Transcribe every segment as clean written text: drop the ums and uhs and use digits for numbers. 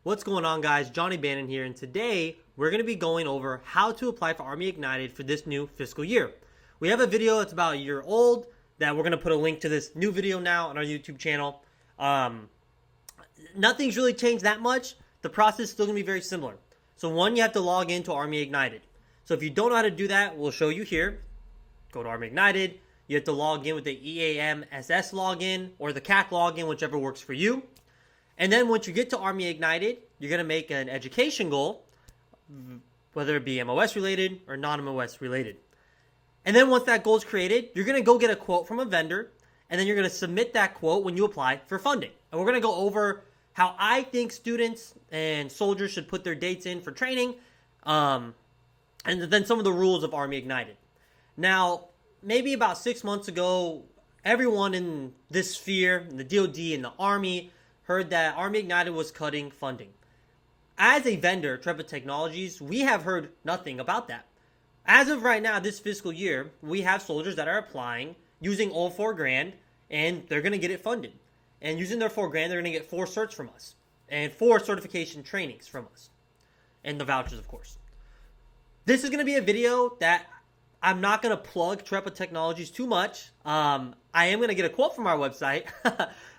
What's going on, guys? Johnny Bannon here, and today we're going to be going over how to apply for Army Ignited for this new fiscal year. We have a video that's about a year old that we're going to put a link to this new video now on our YouTube channel. Nothing's really changed that much. The process is still going to be very similar. So one, you have to log into Army Ignited. So if you don't know how to do that, we'll show you here. Go to Army Ignited. You have to log in with the EAMSS login or the CAC login, whichever works for you. And then once you get to Army Ignited, you're going to make an education goal, whether it be MOS related or non-MOS related. And then once that goal is created, you're going to go get a quote from a vendor, and then you're going to submit that quote when you apply for funding. And we're going to go over how I think students and soldiers should put their dates in for training, and then some of the rules of Army Ignited. Now, maybe about 6 months ago, everyone in this sphere, in the DoD and the Army, heard that Army Ignited was cutting funding. As a vendor, Trepa Technologies, we have heard nothing about that. As of right now, this fiscal year, we have soldiers that are applying using all $4,000, and they're going to get it funded. And using their $4,000, they're going to get 4 certs from us and 4 certification trainings from us, and the vouchers, of course. This is going to be a video that I'm not going to plug Trepa Technologies too much. I am going to get a quote from our website,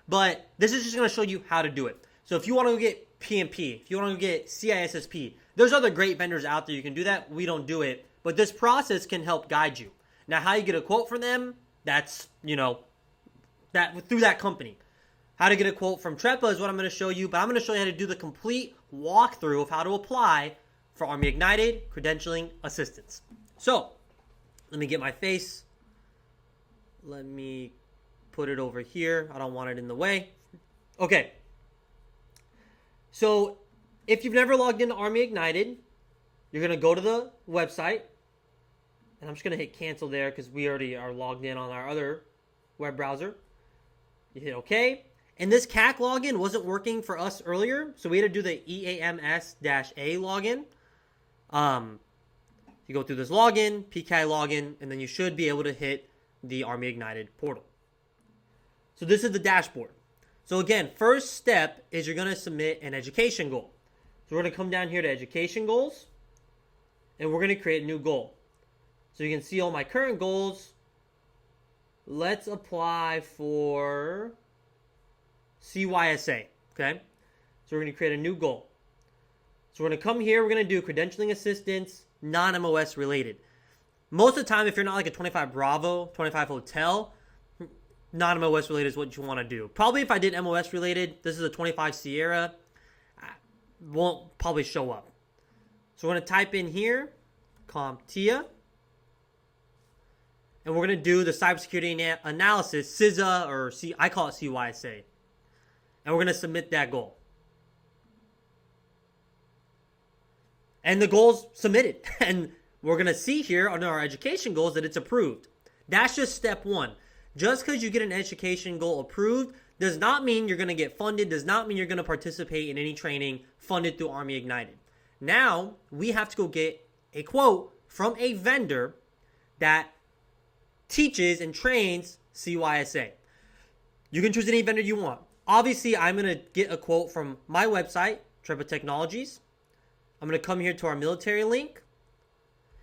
but this is just going to show you how to do it. So if you want to get PMP, if you want to get CISSP, there's other great vendors out there you can do that. We don't do it, but this process can help guide you. Now, how you get a quote from them, that's, that through that company. How to get a quote from Trepa is what I'm going to show you, but I'm going to show you how to do the complete walkthrough of how to apply for Army Ignited credentialing assistance. So, let me get my face. Let me put it over here. I don't want it in the way. Okay. So, if you've never logged into Army Ignited, you're going to go to the website. And I'm just going to hit cancel there because we already are logged in on our other web browser. You hit OK. And this CAC login wasn't working for us earlier, so we had to do the EAMS-A login. You go through this login, PKI login, and then you should be able to hit the Army Ignited portal. So this is the dashboard. So again, first step is you're going to submit an education goal. So we're going to come down here to education goals, and we're going to create a new goal. So you can see all my current goals. Let's apply for CYSA, okay? So we're going to create a new goal. So we're going to come here, we're going to do credentialing assistance, non-MOS related. Most of the time, if you're not like a 25 Bravo, 25 Hotel, non-MOS related is what you want to do. Probably if I did MOS related, this is a 25 Sierra, won't probably show up. So we're going to type in here, CompTIA, and we're going to do the cybersecurity analysis, CISA, or I call it CYSA. And we're going to submit that goal. And the goal's submitted. And we're going to see here on our education goals that it's approved. That's just step one. Just because you get an education goal approved does not mean you're going to get funded, does not mean you're going to participate in any training funded through Army Ignited. Now, we have to go get a quote from a vendor that teaches and trains CYSA. You can choose any vendor you want. Obviously, I'm going to get a quote from my website, Trepa Technologies. I'm going to come here to our military link,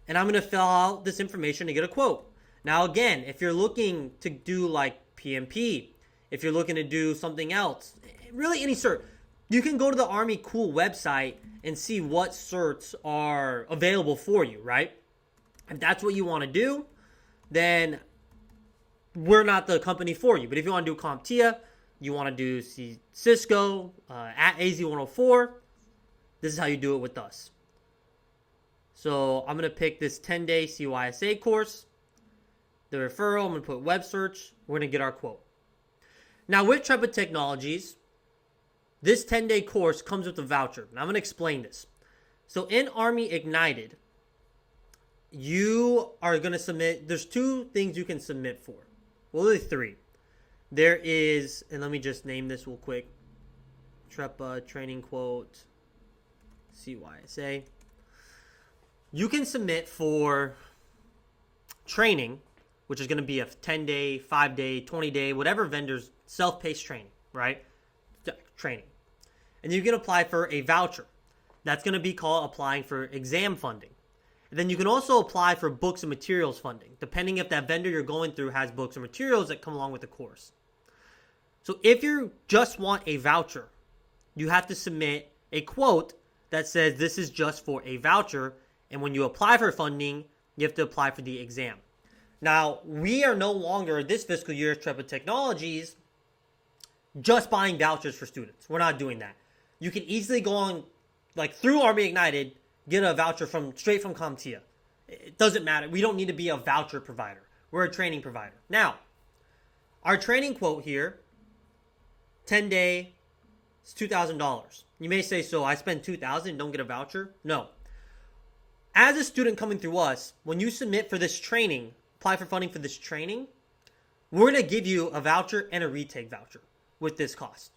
and I'm going to fill out this information to get a quote. Now, again, if you're looking to do like PMP, if you're looking to do something else, really any cert, you can go to the Army Cool website and see what certs are available for you, right? If that's what you want to do, then we're not the company for you. But if you want to do CompTIA, you want to do Cisco at AZ104, this is how you do it with us. So I'm going to pick this 10-day CYSA course. The referral, I'm going to put web search. We're going to get our quote. Now with Trepa Technologies, this 10-day course comes with a voucher. And I'm going to explain this. So in Army Ignited, you are going to submit, there's 2 things you can submit for. Well, really 3. There is, and let me just name this real quick. Trepa training quote, CYSA. You can submit for training, which is going to be a 10-day, 5-day, 20-day, whatever vendor's self-paced training, right? Training. And you can apply for a voucher. That's going to be called applying for exam funding. And then you can also apply for books and materials funding, depending if that vendor you're going through has books or materials that come along with the course. So if you just want a voucher, you have to submit a quote that says this is just for a voucher. And when you apply for funding, you have to apply for the exam. Now, we are no longer, this fiscal year, Trepa Technologies, just buying vouchers for students. We're not doing that. You can easily go on, like through Army Ignited, get a voucher straight from CompTIA. It doesn't matter. We don't need to be a voucher provider. We're a training provider. Now, our training quote here, 10-day, is $2,000. You may say, so I spend $2,000 and don't get a voucher? No. As a student coming through us, when you submit for this training, apply for funding for this training, we're going to give you a voucher and a retake voucher with this cost.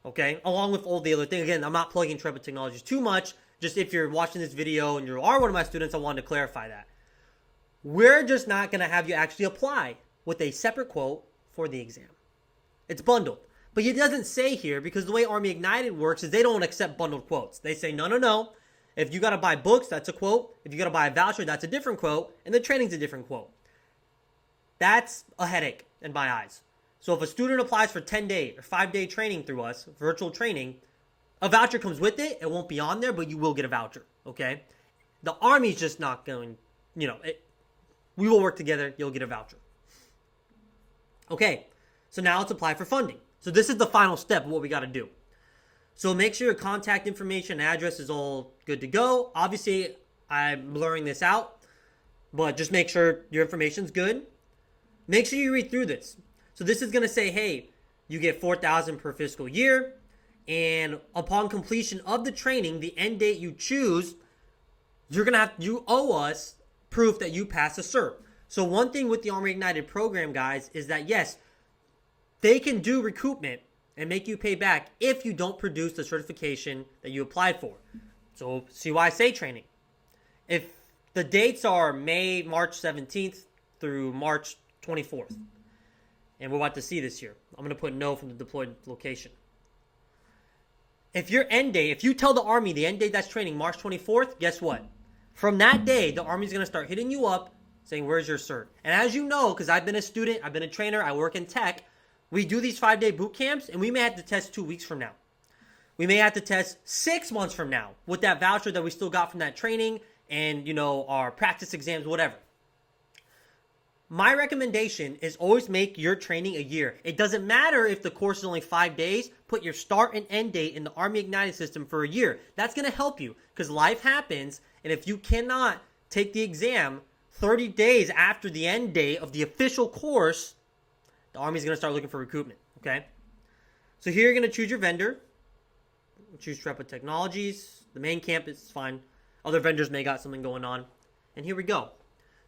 Okay? Along with all the other things. Again, I'm not plugging Trepa Technologies too much. Just if you're watching this video and you are one of my students, I wanted to clarify that. We're just not going to have you actually apply with a separate quote for the exam. It's bundled. But it doesn't say here, because the way Army Ignited works is they don't accept bundled quotes. They say, no. If you got to buy books, that's a quote. If you got to buy a voucher, that's a different quote. And the training's a different quote. That's a headache in my eyes. So if a student applies for 10-day or 5-day training through us, virtual training, a voucher comes with it. It won't be on there, but you will get a voucher, okay? The Army's just not going, we will work together. You'll get a voucher. Okay, so now let's apply for funding. So this is the final step of what we got to do. So make sure your contact information and address is all good to go. Obviously, I'm blurring this out, but just make sure your information's good. Make sure you read through this. So this is going to say, hey, you get $4,000 per fiscal year. And upon completion of the training, the end date you choose, you owe us proof that you pass a cert. So one thing with the Army Ignited program, guys, is that yes, they can do recoupment and make you pay back if you don't produce the certification that you applied for. So CYSA training. If the dates are March 17th through March 24th, and we're about to see this here. I'm going to put no from the deployed location. If you tell the Army the end date that's training, March 24th, guess what? From that day, the Army's going to start hitting you up saying, where's your cert? And as you know, because I've been a student, I've been a trainer, I work in tech, we do these 5-day boot camps, and we may have to test 2 weeks from now. We may have to test 6 months from now with that voucher that we still got from that training and, our practice exams, whatever. My recommendation is always make your training a year. It doesn't matter if the course is only 5 days. Put your start and end date in the Army Ignited system for a year. That's going to help you because life happens. And if you cannot take the exam 30 days after the end date of the official course, the Army is going to start looking for recruitment. Okay? So here you're going to choose your vendor. Choose Trepa Technologies. The main campus is fine. Other vendors may got something going on. And here we go.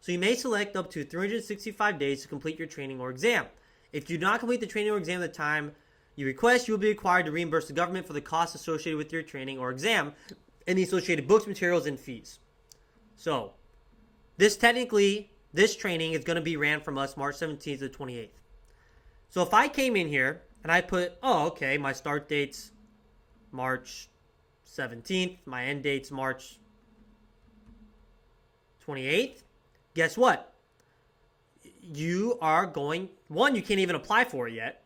So you may select up to 365 days to complete your training or exam. If you do not complete the training or exam at the time you request, you will be required to reimburse the government for the costs associated with your training or exam and the associated books, materials, and fees. So this training is going to be ran from us March 17th to the 28th. So if I came in here and I put, my start date's March 17th, my end date's March 28th, guess what? You can't even apply for it yet,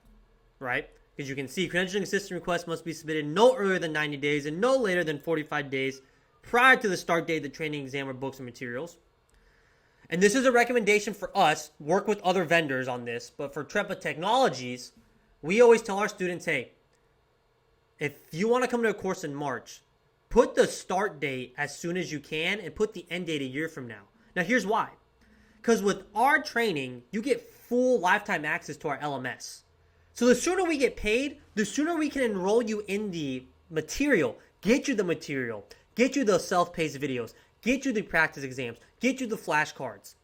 right? Because you can see credentialing system request must be submitted no earlier than 90 days and no later than 45 days prior to the start date of the training exam or books and materials. And this is a recommendation for us. Work with other vendors on this. But for Trepa Technologies, we always tell our students, hey, if you want to come to a course in March, put the start date as soon as you can and put the end date a year from now. Now, here's why. Because with our training, you get full lifetime access to our LMS. So the sooner we get paid, the sooner we can enroll you in the material, get you the self-paced videos, get you the practice exams, get you the flashcards.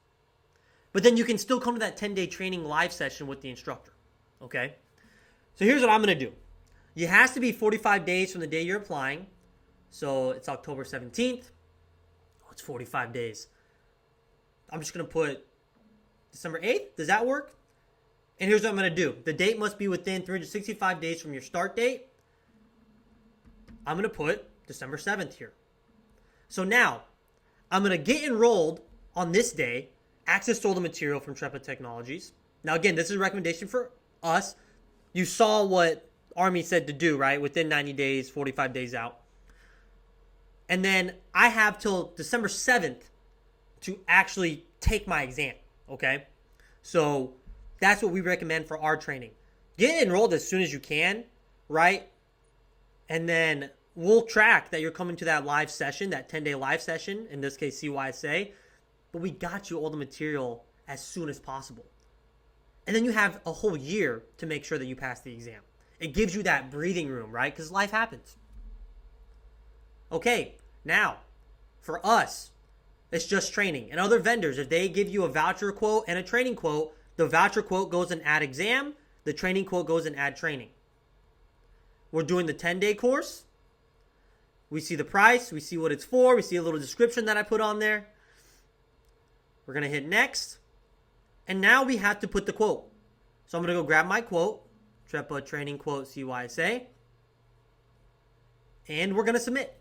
But then you can still come to that 10-day training live session with the instructor. Okay? So here's what I'm going to do. It has to be 45 days from the day you're applying. So it's October 17th. It's 45 days. I'm just going to put December 8th. Does that work? And here's what I'm going to do. The date must be within 365 days from your start date. I'm going to put December 7th here. So now, I'm going to get enrolled on this day, access to all the material from Trepa Technologies. Now, again, this is a recommendation for us. You saw what Army said to do, right? Within 90 days, 45 days out. And then I have till December 7th to actually take my exam, okay? So that's what we recommend for our training. Get enrolled as soon as you can, right? And then we'll track that you're coming to that live session, that 10-day live session, in this case, CYSA. But we got you all the material as soon as possible. And then you have a whole year to make sure that you pass the exam. It gives you that breathing room, right? Because life happens. Okay, now, for us, it's just training. And other vendors, if they give you a voucher quote and a training quote, the voucher quote goes in add exam, the training quote goes in add training. We're doing the 10-day course. We see the price, we see what it's for, we see a little description that I put on there. We're going to hit next. And now we have to put the quote. So I'm going to go grab my quote, Trepa training quote CYSA. And we're going to submit.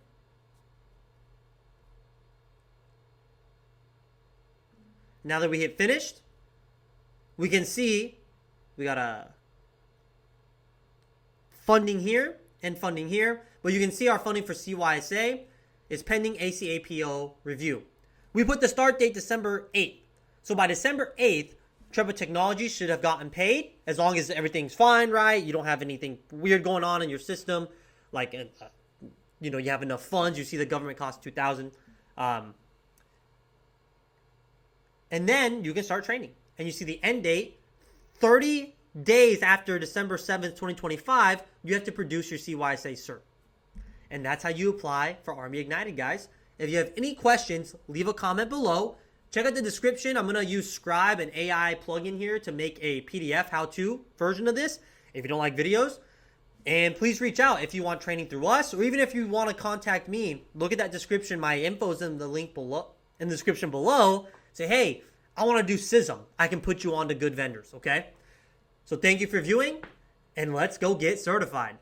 Now that we hit finished, we can see we got a funding here and funding here. But you can see our funding for CYSA is pending ACAPO review. We put the start date December 8th. So by December 8th, Trepa Technologies should have gotten paid as long as everything's fine, right? You don't have anything weird going on in your system. Like, you have enough funds. You see the government costs $2,000. And then you can start training. And you see the end date, 30 days after December 7th, 2025, you have to produce your CYSA cert. And that's how you apply for Army Ignited, guys. If you have any questions, leave a comment below. Check out the description. I'm going to use Scribe, an AI plugin here, to make a PDF how-to version of this if you don't like videos. And please reach out if you want training through us, or even if you want to contact me. Look at that description. My info is in the link below, in the description below. Say, hey, I want to do SISM. I can put you on to good vendors, okay? So thank you for viewing, and let's go get certified.